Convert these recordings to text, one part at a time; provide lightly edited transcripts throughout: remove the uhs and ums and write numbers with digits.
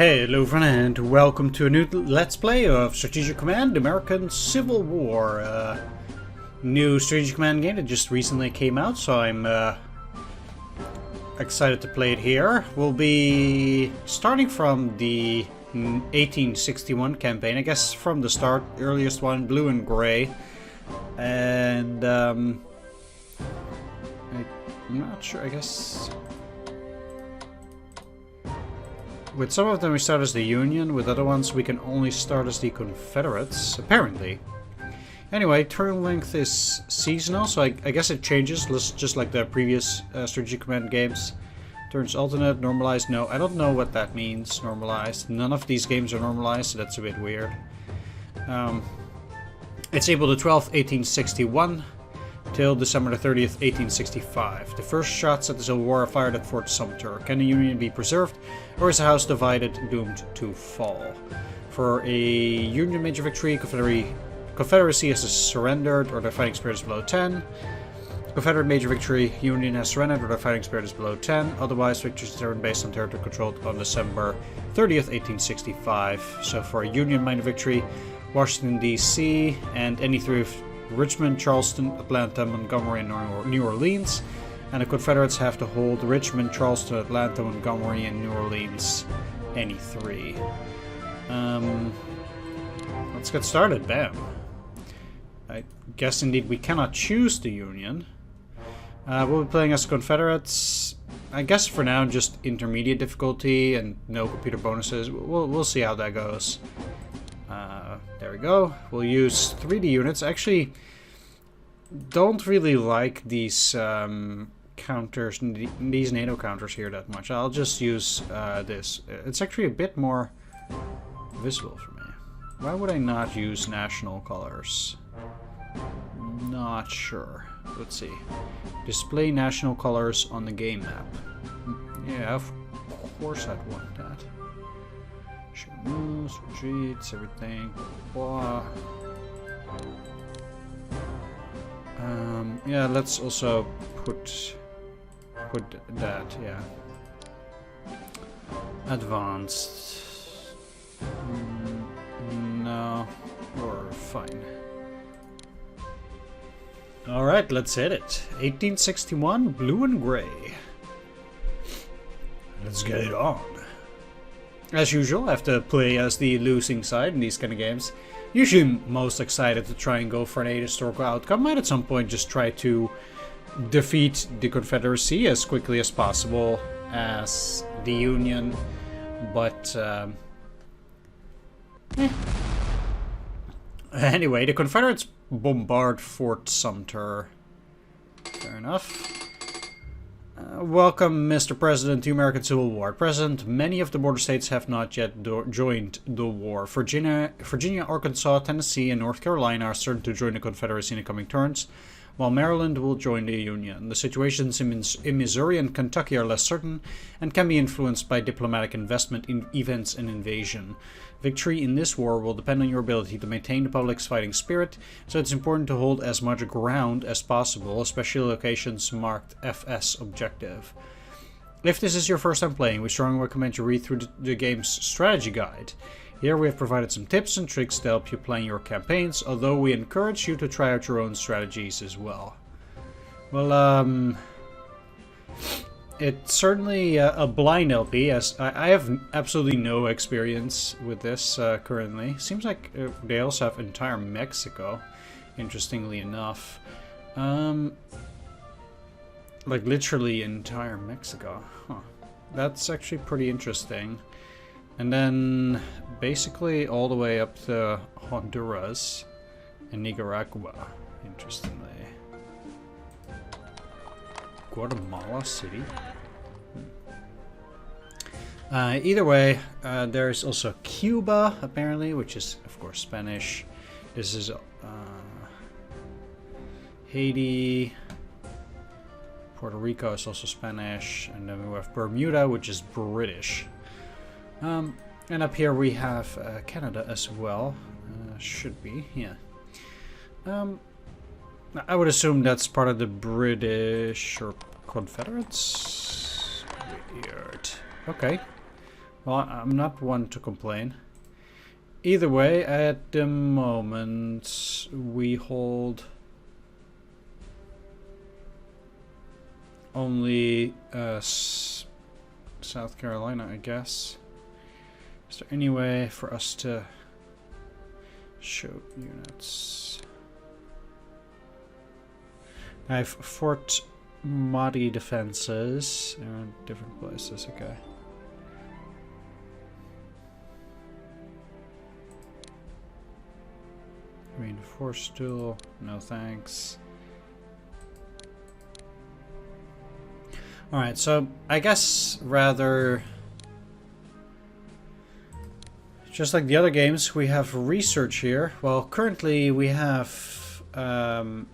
Hello everyone and welcome to a new Let's Play of Strategic Command American Civil War. New Strategic Command game that just recently came out, so I'm excited to play it here. We'll be starting from the 1861 campaign, I guess from the start, earliest one, blue and gray. And I'm not sure, I guess... With some of them we start as the Union, with other ones we can only start as the Confederates, apparently. Anyway, turn length is seasonal, so I guess it changes, just like the previous Strategic Command games. Turns alternate, normalized, no, I don't know what that means, normalized. None of these games are normalized, so that's a bit weird. It's April the 12th, 1861. Till December the 30th, 1865. The first shots at the Civil War are fired at Fort Sumter. Can the Union be preserved, or is the house divided, doomed to fall? For a Union major victory, Confederacy has surrendered, or their fighting spirit is below 10. Confederate major victory, Union has surrendered, or their fighting spirit is below 10. Otherwise, victories determined based on territory controlled on December 30th, 1865. So for a Union minor victory, Washington, D.C., and any three of Richmond, Charleston, Atlanta, Montgomery, and New Orleans. And the Confederates have to hold Richmond, Charleston, Atlanta, Montgomery, and New Orleans. Any three. Let's get started. Bam. I guess indeed we cannot choose the Union. We'll be playing as Confederates. I guess for now just intermediate difficulty and no computer bonuses. We'll see how that goes. There we go. We'll use 3D units. Actually, don't really like these counters, these NATO counters here that much. I'll just use this. It's actually a bit more visible for me. Why would I not use national colors? Not sure. Let's see. Display national colors on the game map. Yeah, of course I'd want that. Moves, retreats, everything. Blah. Yeah, let's also put that. Yeah. Advanced. No, we're fine. All right, let's hit it. 1861, blue and gray. Let's get it on. As usual, I have to play as the losing side in these kind of games. Usually most excited to try and go for an historical outcome. Might at some point just try to defeat the Confederacy as quickly as possible as the Union. But anyway, the Confederates bombard Fort Sumter. Fair enough. Welcome, Mr. President, to the American Civil War. At present, many of the border states have not yet joined the war. Virginia, Arkansas, Tennessee, and North Carolina are certain to join the Confederacy in the coming terms, while Maryland will join the Union. The situations in Missouri and Kentucky are less certain and can be influenced by diplomatic investment in events and invasion. Victory in this war will depend on your ability to maintain the public's fighting spirit, so it's important to hold as much ground as possible, especially locations marked FS objective. If this is your first time playing, we strongly recommend you read through the game's strategy guide. Here we have provided some tips and tricks to help you plan your campaigns, although we encourage you to try out your own strategies as well. Well, it's certainly a blind LP, as I have absolutely no experience with this currently. Seems like they also have entire Mexico, interestingly enough. Like literally entire Mexico. Huh. That's actually pretty interesting. And then basically all the way up to Honduras and Nicaragua, interestingly. Guatemala City. Either way, there's also Cuba, apparently, which is, of course, Spanish. This is Haiti. Puerto Rico is also Spanish. And then we have Bermuda, which is British. And up here we have Canada as well. Should be, yeah. I would assume that's part of the British or Confederates. Weird. Okay. Well, I'm not one to complain. Either way, at the moment, we hold only South Carolina, I guess. Is there any way for us to show units? I have Fort Muddy defenses. They're in different places, okay. Reinforced tool, no thanks. Alright, so I guess rather just like the other games, we have research here. Well, currently we have as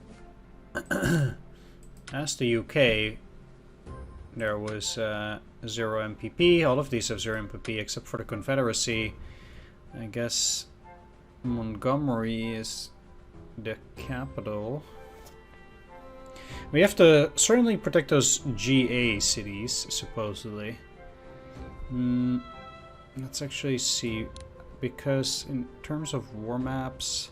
the UK, there was 0 MPP. All of these have 0 MPP except for the Confederacy. I guess Montgomery is the capital. We have to certainly protect those GA cities, supposedly. Let's actually see, because in terms of war maps,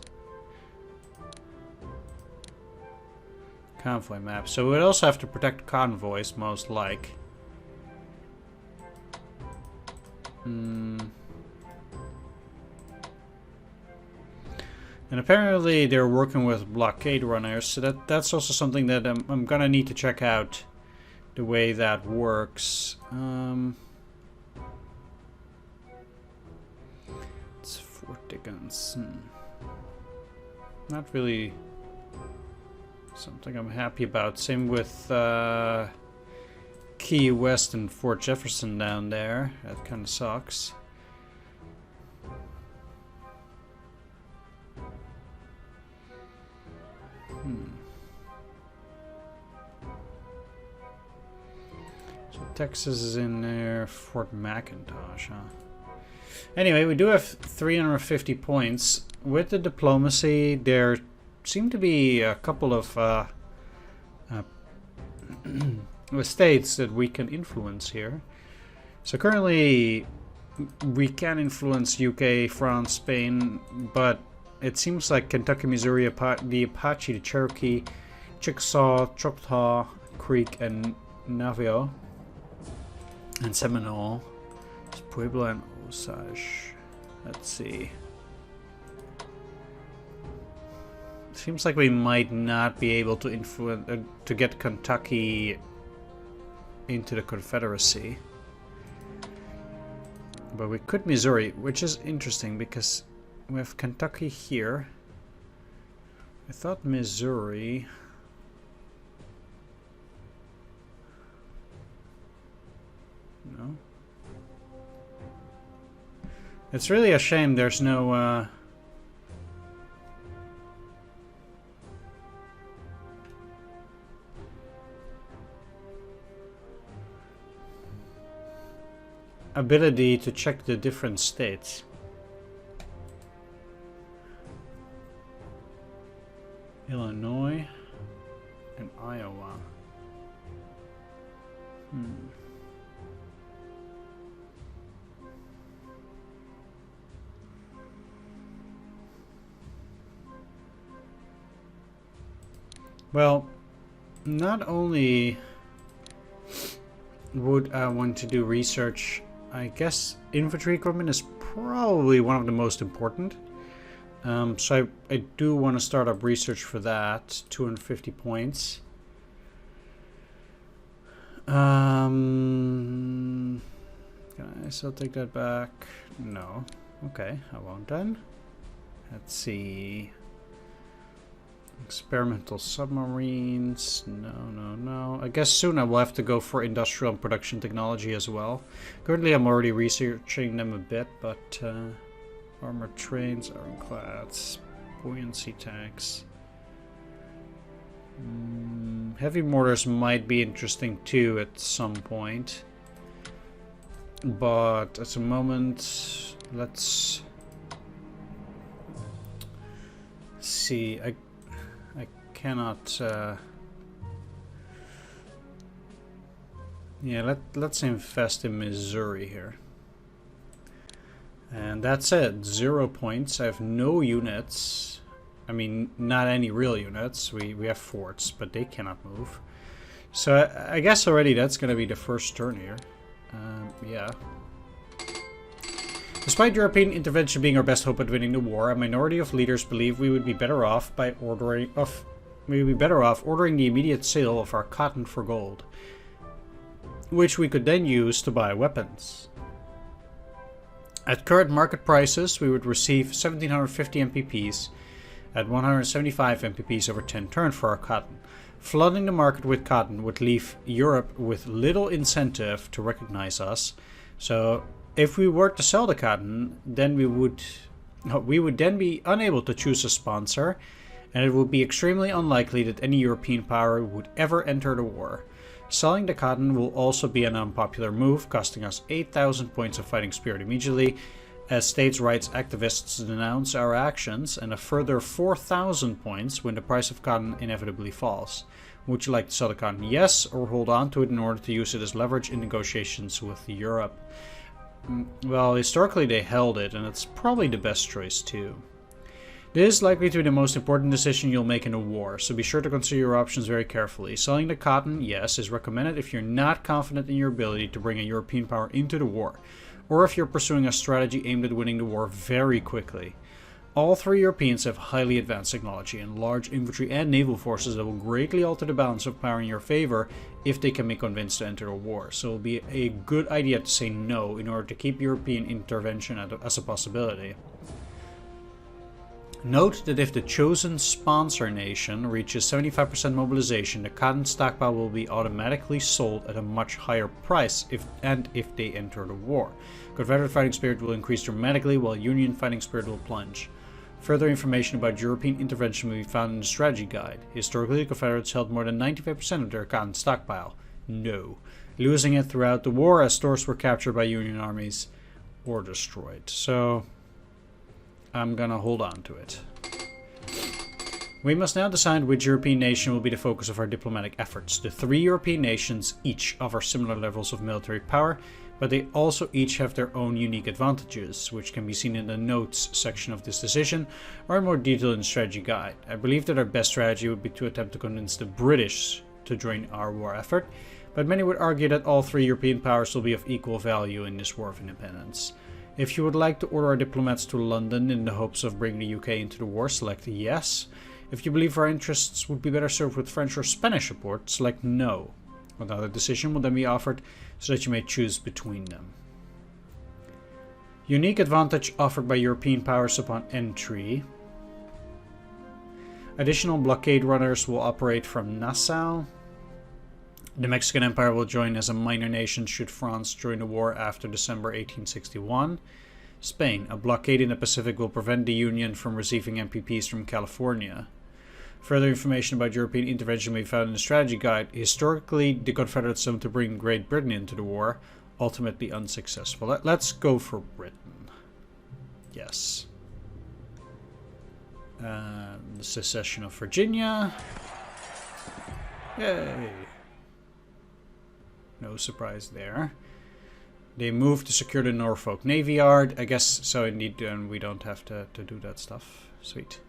convoy maps, so we'd also have to protect convoys, most like. And apparently they're working with blockade runners, so that's also something that I'm gonna need to check out, the way that works. It's Fort Dickens. Not really something I'm happy about. Same with Key West and Fort Jefferson down there. That kind of sucks. So Texas is in there. Fort McIntosh, huh? Anyway, we do have 350 points. With the diplomacy, there seem to be a couple of states that we can influence here. So currently, we can influence UK, France, Spain, but it seems like Kentucky, Missouri, the Apache, the Cherokee, Chickasaw, Choctaw, Creek, and Navajo, and Seminole, Pueblo, and Osage. Let's see. Seems like we might not be able to influence to get Kentucky into the Confederacy, but we could Missouri, which is interesting because we have Kentucky here. I thought Missouri. No. It's really a shame there's no ability to check the different states. Illinois and Iowa. Well, not only would I want to do research, I guess infantry equipment is probably one of the most important. So I do want to start up research for that. 250 points. Can I still take that back? No. Okay, I won't then. Let's see. Experimental submarines. No. I guess soon I will have to go for industrial and production technology as well. Currently I'm already researching them a bit, but armored trains, ironclads, buoyancy tanks. Heavy mortars might be interesting too at some point. But at the moment, let's see. I cannot. Yeah, let's invest in Missouri here. And that's it. 0 points. I have no units. I mean, not any real units. We have forts, but they cannot move. So I guess already that's going to be the first turn here. Yeah. Despite European intervention being our best hope at winning the war, a minority of leaders believe we would be better off ordering the immediate sale of our cotton for gold, which we could then use to buy weapons. At current market prices, we would receive 1750 MPPs at 175 MPPs over 10 turns for our cotton. Flooding the market with cotton would leave Europe with little incentive to recognize us. So if we were to sell the cotton, then we would then be unable to choose a sponsor, and it would be extremely unlikely that any European power would ever enter the war. Selling the cotton will also be an unpopular move, costing us 8,000 points of fighting spirit immediately, as states' rights activists denounce our actions, and a further 4,000 points when the price of cotton inevitably falls. Would you like to sell the cotton? Yes, or hold on to it in order to use it as leverage in negotiations with Europe? Well, historically they held it, and it's probably the best choice too. This is likely to be the most important decision you'll make in a war, so be sure to consider your options very carefully. Selling the cotton, yes, is recommended if you're not confident in your ability to bring a European power into the war, or if you're pursuing a strategy aimed at winning the war very quickly. All three Europeans have highly advanced technology and large infantry and naval forces that will greatly alter the balance of power in your favor if they can be convinced to enter a war, so it will be a good idea to say no in order to keep European intervention as a possibility. Note that if the chosen sponsor nation reaches 75% mobilization, the cotton stockpile will be automatically sold at a much higher price if they enter the war. Confederate fighting spirit will increase dramatically while Union fighting spirit will plunge. Further information about European intervention will be found in the strategy guide. Historically, the Confederates held more than 95% of their cotton stockpile. No. Losing it throughout the war as stores were captured by Union armies or destroyed. So I'm gonna hold on to it. We must now decide which European nation will be the focus of our diplomatic efforts. The three European nations each offer similar levels of military power, but they also each have their own unique advantages, which can be seen in the notes section of this decision or in more detail in the strategy guide. I believe that our best strategy would be to attempt to convince the British to join our war effort, but many would argue that all three European powers will be of equal value in this war of independence. If you would like to order our diplomats to London in the hopes of bringing the UK into the war, select yes. If you believe our interests would be better served with French or Spanish support, select no. Another decision will then be offered so that you may choose between them. Unique advantage offered by European powers upon entry. Additional blockade runners will operate from Nassau. The Mexican Empire will join as a minor nation should France join the war after December 1861. Spain, a blockade in the Pacific will prevent the Union from receiving MPPs from California. Further information about European intervention may be found in the strategy guide. Historically, the Confederates sought to bring Great Britain into the war, ultimately unsuccessful. Let's go for Britain. Yes. The secession of Virginia. Yay. No surprise there. They moved to secure the Norfolk Navy Yard. I guess so indeed then we don't have to do that stuff. Sweet.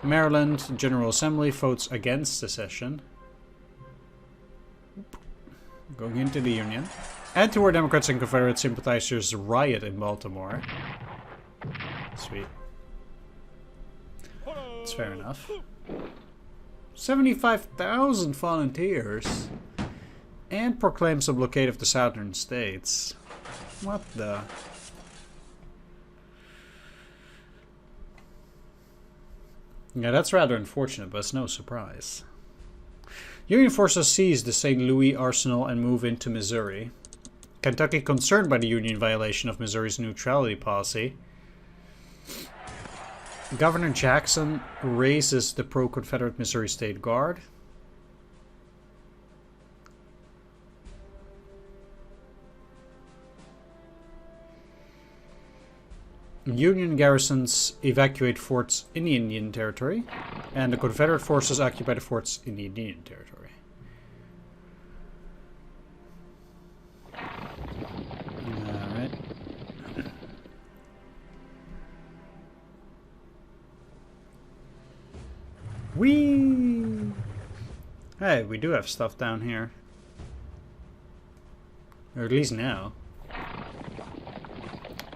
Maryland General Assembly votes against secession. Going into the Union. Anti-war Democrats and Confederate sympathizers riot in Baltimore. Sweet. That's fair enough. 75,000 volunteers. And proclaims a blockade of the southern states. What the... Yeah, that's rather unfortunate, but it's no surprise. Union forces seize the St. Louis arsenal and move into Missouri. Kentucky, concerned by the Union violation of Missouri's neutrality policy. Governor Jackson raises the pro-Confederate Missouri State Guard. Union garrisons evacuate forts in the Indian Territory, and the Confederate forces occupy the forts in the Indian Territory. Whee! Hey, we do have stuff down here. Or at least now.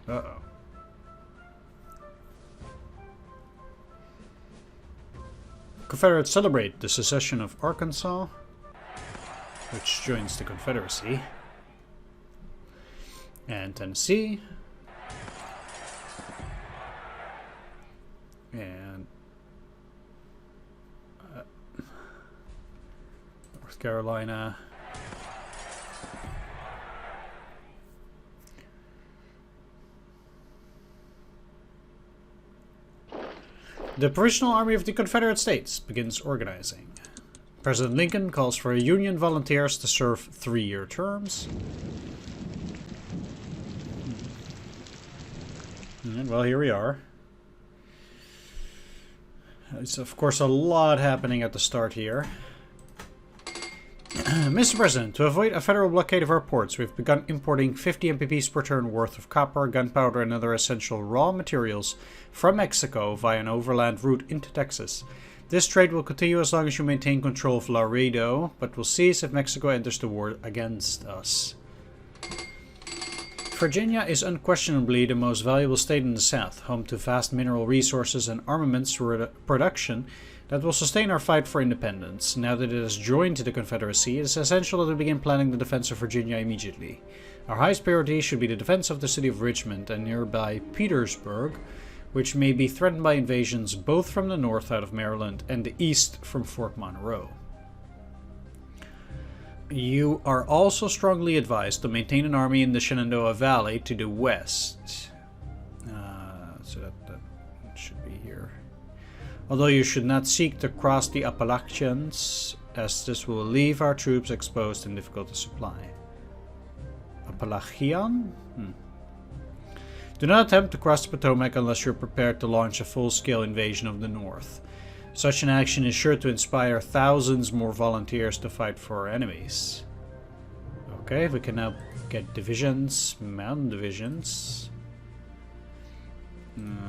Uh-oh. Confederates celebrate the secession of Arkansas, which joins the Confederacy, and Tennessee, and North Carolina. The Provisional Army of the Confederate States begins organizing. President Lincoln calls for Union volunteers to serve 3-year terms. And well, here we are. There's of course a lot happening at the start here. Mr. President, to avoid a federal blockade of our ports, we've begun importing 50 MPPs per turn worth of copper, gunpowder, and other essential raw materials from Mexico via an overland route into Texas. This trade will continue as long as you maintain control of Laredo, but will cease if Mexico enters the war against us. Virginia is unquestionably the most valuable state in the South, home to vast mineral resources and armaments production that will sustain our fight for independence. Now that it has joined the Confederacy, it is essential that we begin planning the defense of Virginia immediately. Our highest priority should be the defense of the city of Richmond and nearby Petersburg, which may be threatened by invasions both from the north out of Maryland and the east from Fort Monroe. You are also strongly advised to maintain an army in the Shenandoah Valley to the west. So that should be here. Although you should not seek to cross the Appalachians, as this will leave our troops exposed and difficult to supply. Appalachian? Do not attempt to cross the Potomac unless you're prepared to launch a full-scale invasion of the North. Such an action is sure to inspire thousands more volunteers to fight for our enemies. Okay, we can now get divisions, mountain divisions.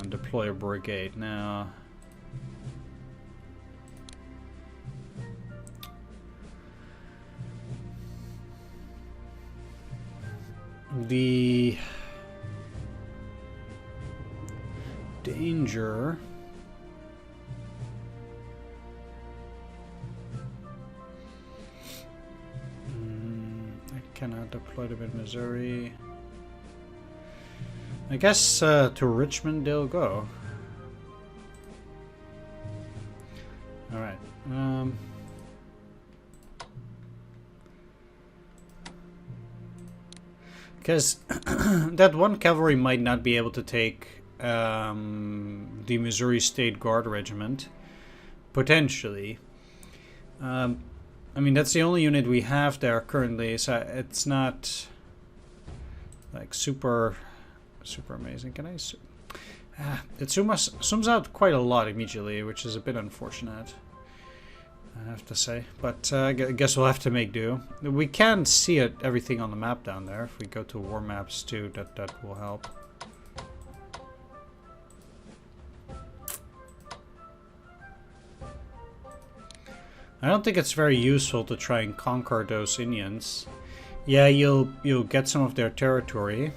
Deploy a brigade now. The danger I cannot deploy to Missouri. I guess to Richmond they'll go. Alright. Because that one cavalry might not be able to take the Missouri State Guard Regiment. Potentially. I mean, that's the only unit we have there currently, so it's not like super amazing. Can I... it zooms out quite a lot immediately, which is a bit unfortunate, I have to say. But I guess we'll have to make do. We can see everything on the map down there. If we go to war maps too, that will help. I don't think it's very useful to try and conquer those Indians. Yeah, you'll get some of their territory.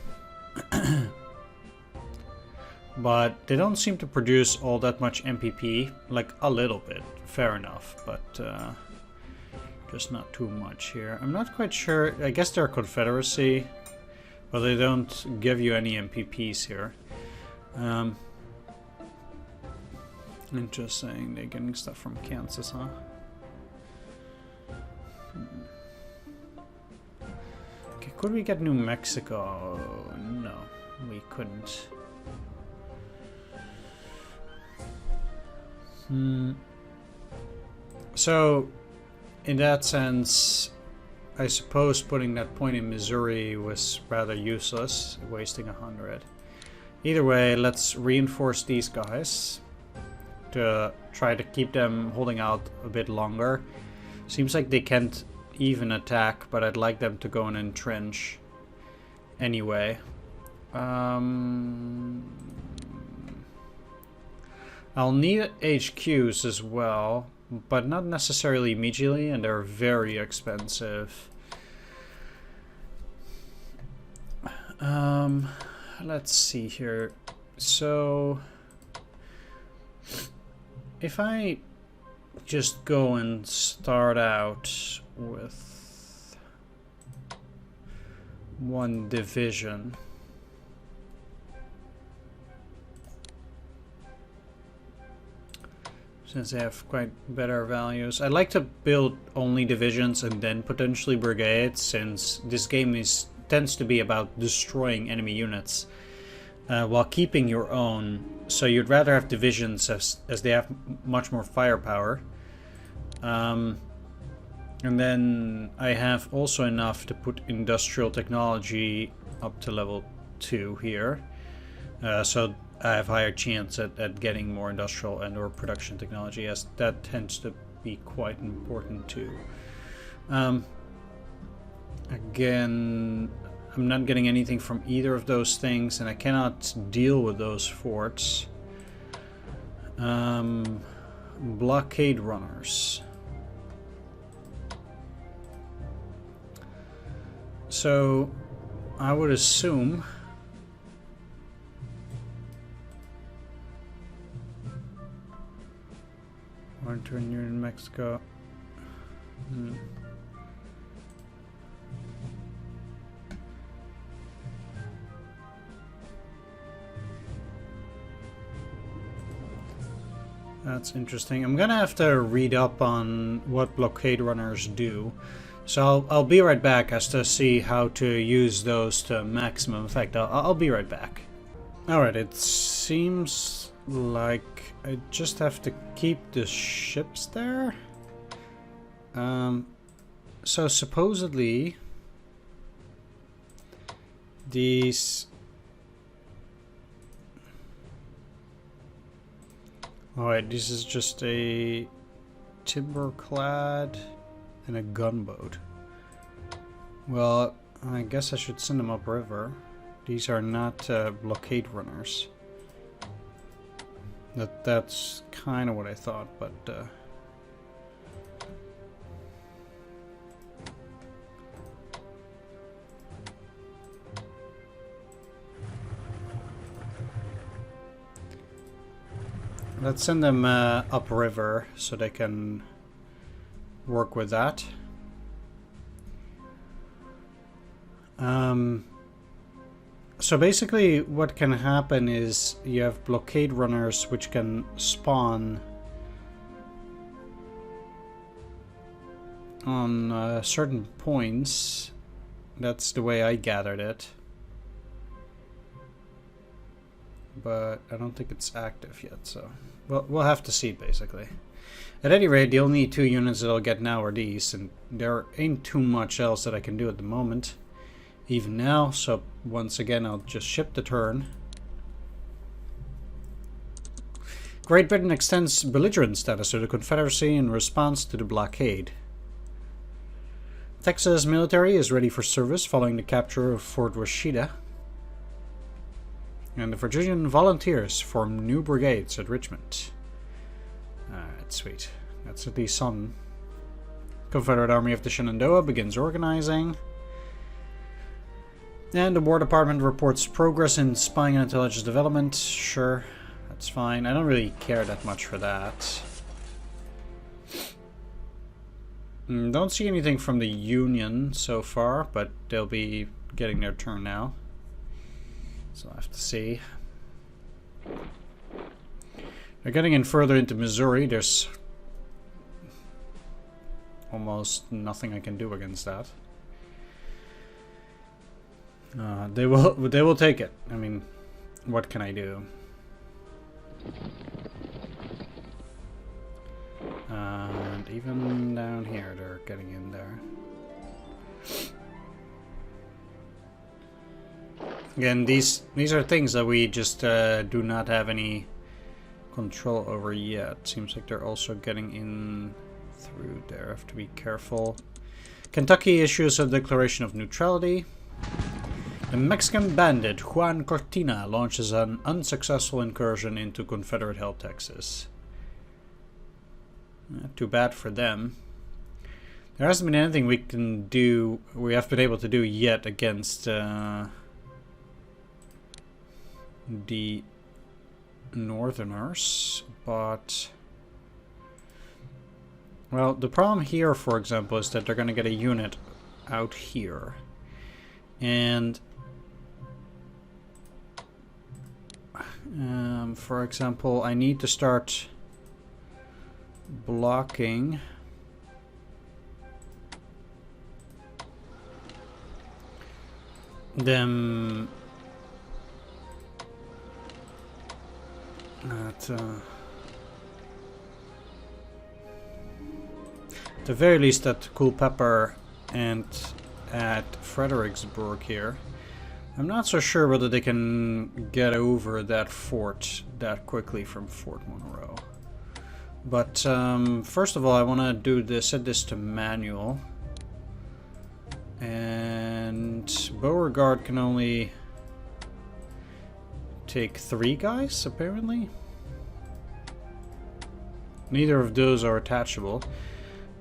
But they don't seem to produce all that much MPP. Like, a little bit. Fair enough. But just not too much here. I'm not quite sure. I guess they're a Confederacy. But they don't give you any MPPs here. Interesting. They're getting stuff from Kansas, huh? Okay, could we get New Mexico? No, we couldn't. So, in that sense, I suppose putting that point in Missouri was rather useless, wasting 100. Either way, let's reinforce these guys to try to keep them holding out a bit longer. Seems like they can't even attack, but I'd like them to go and entrench anyway. I'll need HQs as well, but not necessarily immediately, and they're very expensive. Let's see here. So if I just go and start out with one division, since they have quite better values. I'd like to build only divisions and then potentially brigades, since this game tends to be about destroying enemy units while keeping your own. So you'd rather have divisions as they have much more firepower. And then I have also enough to put industrial technology up to level 2 here. So I have higher chance at getting more industrial and or production technology, as that tends to be quite important too. Again, I'm not getting anything from either of those things, and I cannot deal with those forts. Blockade runners. So I would assume Western Union, Mexico. That's interesting. I'm gonna have to read up on what blockade runners do. So I'll be right back as to see how to use those to maximum effect. I'll be right back. Alright, it seems like I just have to keep the ships there. So supposedly these... Alright, this is just a timber-clad and a gunboat. Well, I guess I should send them upriver. These are not blockade runners. That's kind of what I thought, but let's send them upriver so they can work with that. So basically what can happen is you have blockade runners which can spawn on certain points. That's the way I gathered it. But I don't think it's active yet, so we'll have to see basically. At any rate, the only two units that I'll get now are these, and there ain't too much else that I can do at the moment, even now, so once again I'll just ship the turn. Great Britain extends belligerent status to the Confederacy in response to the blockade. Texas military is ready for service following the capture of Fort Washita. And the Virginian volunteers form new brigades at Richmond. Alright, sweet. That's at least some. Confederate Army of the Shenandoah begins organizing. And the War Department reports progress in spying and intelligence development. Sure, that's fine. I don't really care that much for that. Don't see anything from the Union so far, but they'll be getting their turn now. So I'll have to see. They're getting in further into Missouri. There's almost nothing I can do against that. They will take it. I mean, what can I do? And even down here, they're getting in there. Again, these are things that we just do not have any control over yet. Seems like they're also getting in through there. Have to be careful. Kentucky issues a declaration of neutrality. The Mexican bandit Juan Cortina launches an unsuccessful incursion into Confederate-held Texas. Too bad for them. There hasn't been anything we have been able to do yet against the Northerners, but well, the problem here, for example, is that they're going to get a unit out here, and for example, I need to start blocking them at the very least at Culpeper and at Fredericksburg here. I'm not so sure whether they can get over that fort that quickly from Fort Monroe. But first of all, I want to do this, set this to manual. And Beauregard can only take 3 guys, apparently. Neither of those are attachable.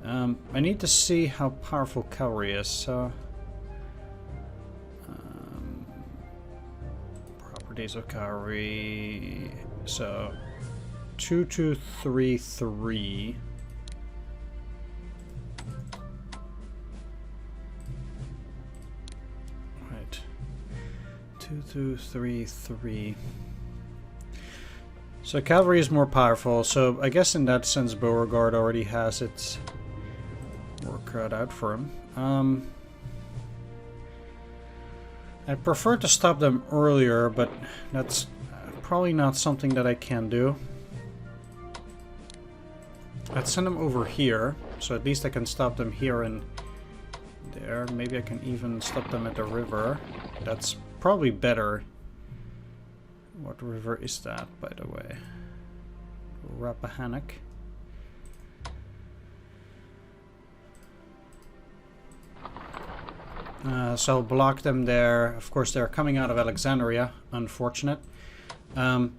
I need to see how powerful cavalry is. So, properties of cavalry. So, 2233. Right. 2233. So cavalry is more powerful. So I guess in that sense, Beauregard already has its work cut out for him. I prefer to stop them earlier, but that's probably not something that I can do. I'd send them over here, so at least I can stop them here and there. Maybe I can even stop them at the river. That's probably better. What river is that, by the way? Rappahannock. So I'll block them there. Of course, they're coming out of Alexandria. Unfortunate. I'm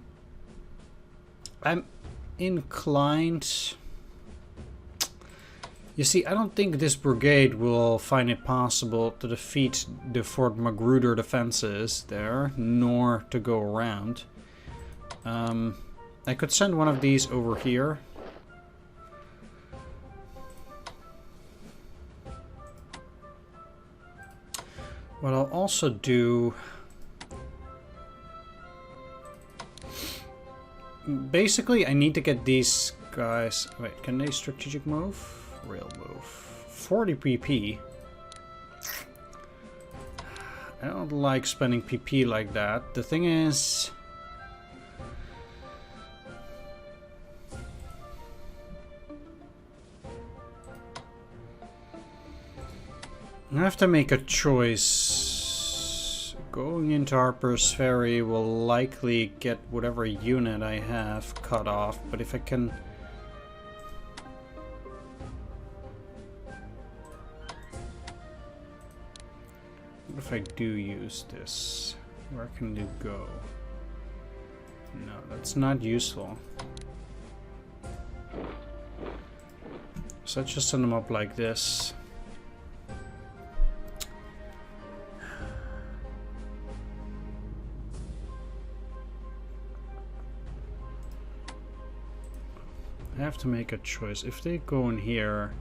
inclined... You see, I don't think this brigade will find it possible to defeat the Fort Magruder defenses there, nor to go around. I could send one of these over here. What I'll also do... Basically, I need to get these guys... Wait, can they strategic move? Real move. 40 PP. I don't like spending PP like that. The thing is... I have to make a choice. Going into Harper's Ferry will likely get whatever unit I have cut off, but if I can... What if I do use this? Where can you go? No, that's not useful. So let's just send them up like this. I have to make a choice. If they go in here...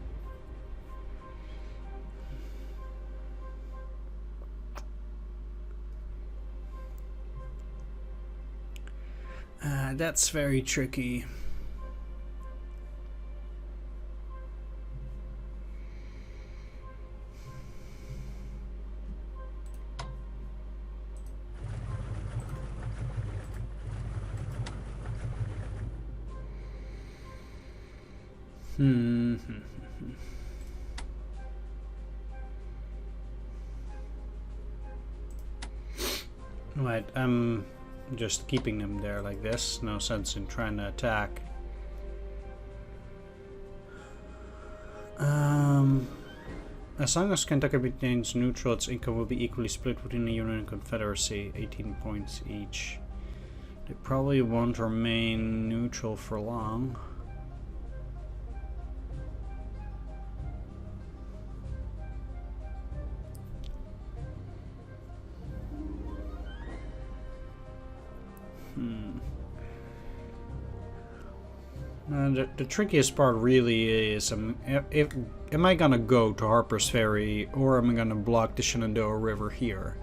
that's very tricky. Right, I'm just keeping them there like this. No sense in trying to attack. As long as Kentucky remains neutral, its income will be equally split between the Union and Confederacy, 18 points each. They probably won't remain neutral for long. The trickiest part really is, am I gonna go to Harper's Ferry, or am I gonna block the Shenandoah River here?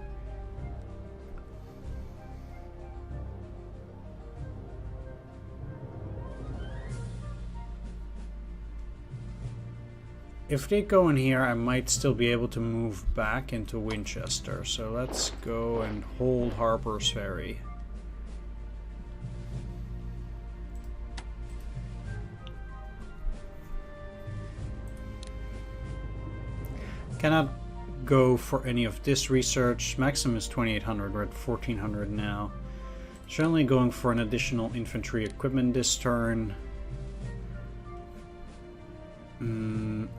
If they go in here, I might still be able to move back into Winchester. So let's go and hold Harper's Ferry. Cannot go for any of this research. Maximum is 2,800. We're at 1,400 now. Certainly going for an additional infantry equipment this turn.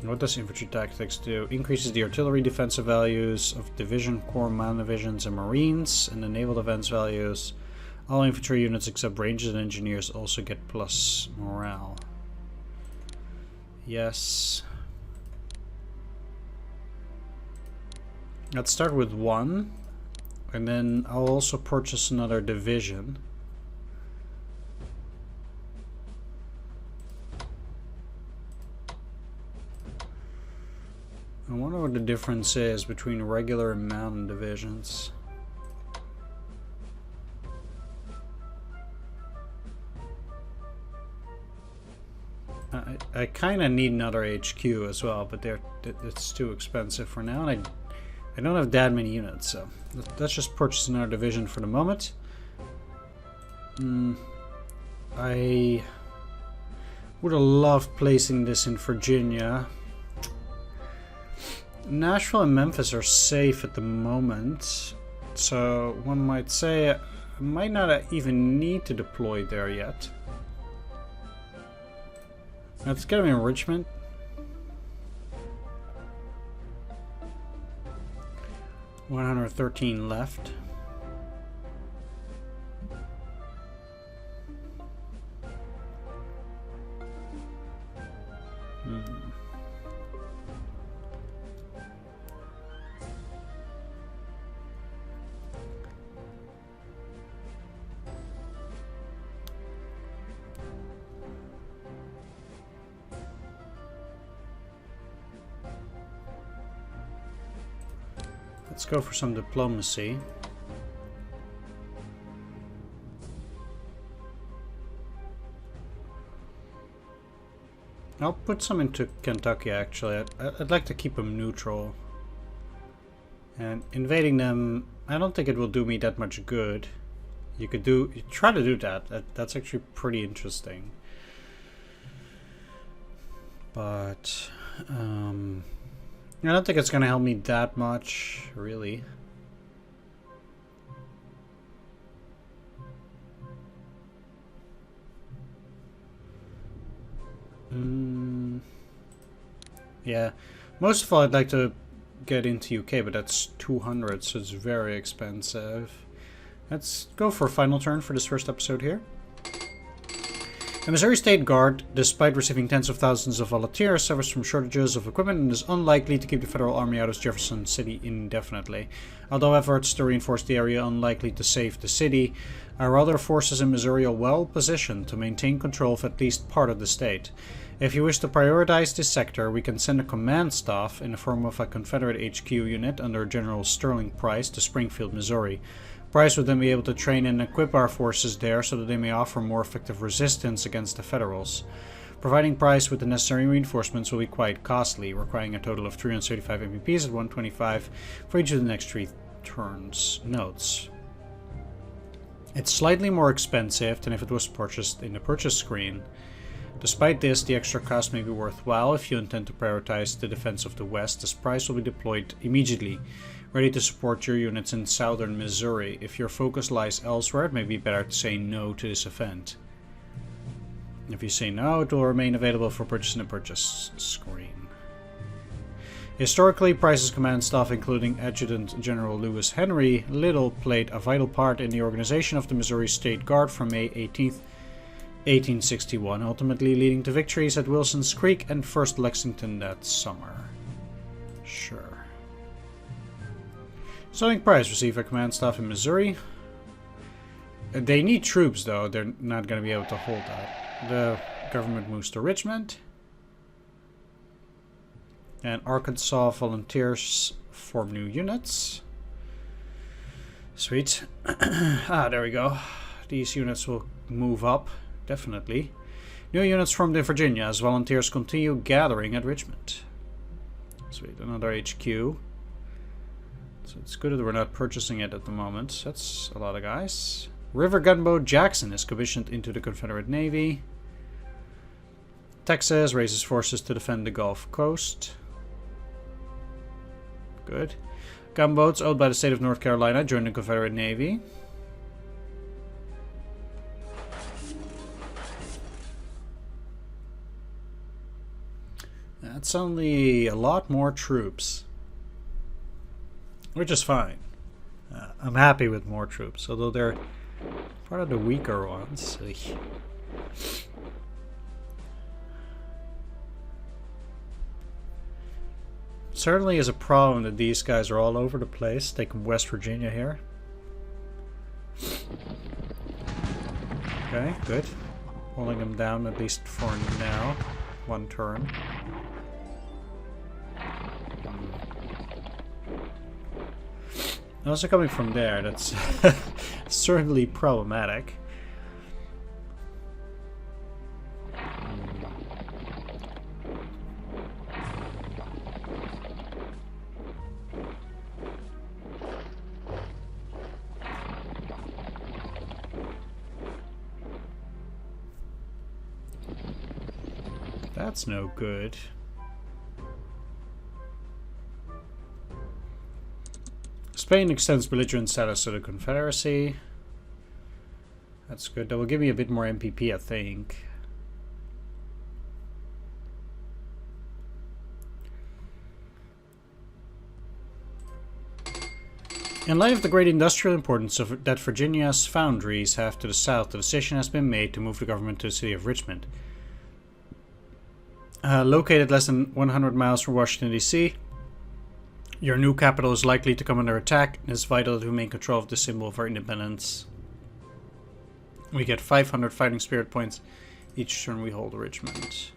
What does infantry tactics do? Increases the artillery defensive values of division, corps, man divisions, and marines, and the naval defense values. All infantry units except rangers and engineers also get plus morale. Yes. Let's start with one, and then I'll also purchase another division. I wonder what the difference is between regular and mountain divisions. I kind of need another HQ as well, but it's too expensive for now, and I don't have that many units, so let's just purchase another division for the moment. I would have loved placing this in Virginia. Nashville and Memphis are safe at the moment, so one might say I might not even need to deploy there yet. Let's get them in Richmond. $113 left. Let's go for some diplomacy. I'll put some into Kentucky, actually. I'd like to keep them neutral. And invading them, I don't think it will do me that much good. You try to do that. That's actually pretty interesting. But I don't think it's going to help me that much, really. Yeah, most of all I'd like to get into UK, but that's 200, so it's very expensive. Let's go for a final turn for this first episode here. The Missouri State Guard, despite receiving tens of thousands of volunteers, suffers from shortages of equipment and is unlikely to keep the Federal Army out of Jefferson City indefinitely. Although efforts to reinforce the area are unlikely to save the city, our other forces in Missouri are well positioned to maintain control of at least part of the state. If you wish to prioritize this sector, we can send a command staff in the form of a Confederate HQ unit under General Sterling Price to Springfield, Missouri. Price would then be able to train and equip our forces there so that they may offer more effective resistance against the Federals. Providing Price with the necessary reinforcements will be quite costly, requiring a total of 335 MPPs at 125 for each of the next 3 turns. Notes. It's slightly more expensive than if it was purchased in the purchase screen. Despite this, the extra cost may be worthwhile if you intend to prioritize the defense of the West, as Price will be deployed immediately, ready to support your units in southern Missouri. If your focus lies elsewhere, it may be better to say no to this event. If you say no, it will remain available for purchase in the purchase screen. Historically, Price's command staff, including Adjutant General Lewis Henry Little, played a vital part in the organization of the Missouri State Guard from May 18th, 1861, ultimately leading to victories at Wilson's Creek and 1st Lexington that summer. Sure. Starting Price received a command staff in Missouri. They need troops, though. They're not going to be able to hold that. The government moves to Richmond. And Arkansas volunteers form new units. Sweet. There we go. These units will move up, definitely. New units formed in Virginia as volunteers continue gathering at Richmond. Sweet, another HQ. So it's good that we're not purchasing it at the moment. That's a lot of guys. River gunboat Jackson is commissioned into the Confederate Navy. Texas raises forces to defend the Gulf Coast. Good. Gunboats owned by the state of North Carolina join the Confederate Navy. That's only a lot more troops. Which is fine. I'm happy with more troops, although they're part of the weaker ones. Certainly is a problem that these guys are all over the place. Take West Virginia here. Okay, good. Holding them down at least for now. One turn. Also coming from there, that's certainly problematic. That's no good. Spain extends belligerent status to the Confederacy. That's good. That will give me a bit more MPP, I think. In light of the great industrial importance that Virginia's foundries have to the south, the decision has been made to move the government to the city of Richmond. Located less than 100 miles from Washington, D.C., your new capital is likely to come under attack. It is vital to maintain control of the symbol of our independence. We get 500 fighting spirit points each turn we hold Richmond.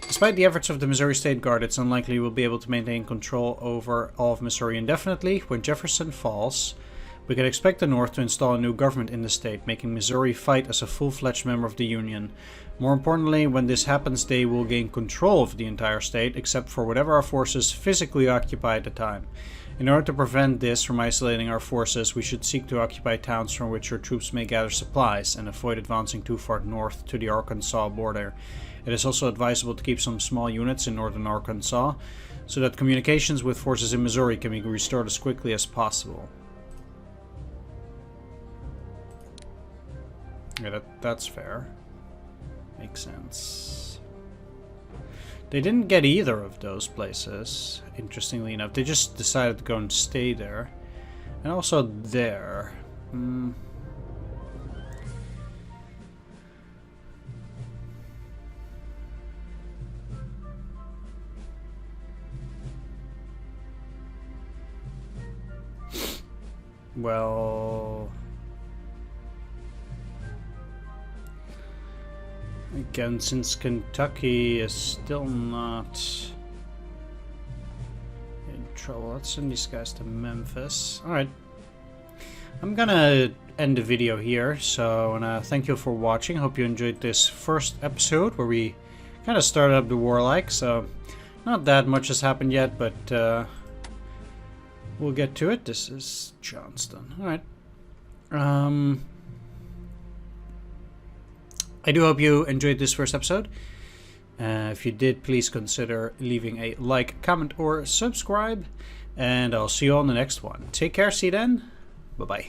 Despite the efforts of the Missouri State Guard, it's unlikely we'll be able to maintain control over all of Missouri indefinitely. When Jefferson falls, we can expect the North to install a new government in the state, making Missouri fight as a full-fledged member of the Union. More importantly, when this happens, they will gain control of the entire state, except for whatever our forces physically occupy at the time. In order to prevent this from isolating our forces, we should seek to occupy towns from which our troops may gather supplies, and avoid advancing too far north to the Arkansas border. It is also advisable to keep some small units in northern Arkansas, so that communications with forces in Missouri can be restored as quickly as possible. Yeah, that's fair. Makes sense. They didn't get either of those places, interestingly enough. They just decided to go and stay there. And also there. Well... Again, since Kentucky is still not in trouble, let's send these guys to Memphis. Alright. I'm gonna end the video here, so I wanna thank you for watching. Hope you enjoyed this first episode where we kind of started up the war so not that much has happened yet, but we'll get to it. This is Johnston. Alright. I do hope you enjoyed this first episode. If you did, please consider leaving a like, comment, or subscribe. And I'll see you on the next one. Take care, see you then. Bye-bye.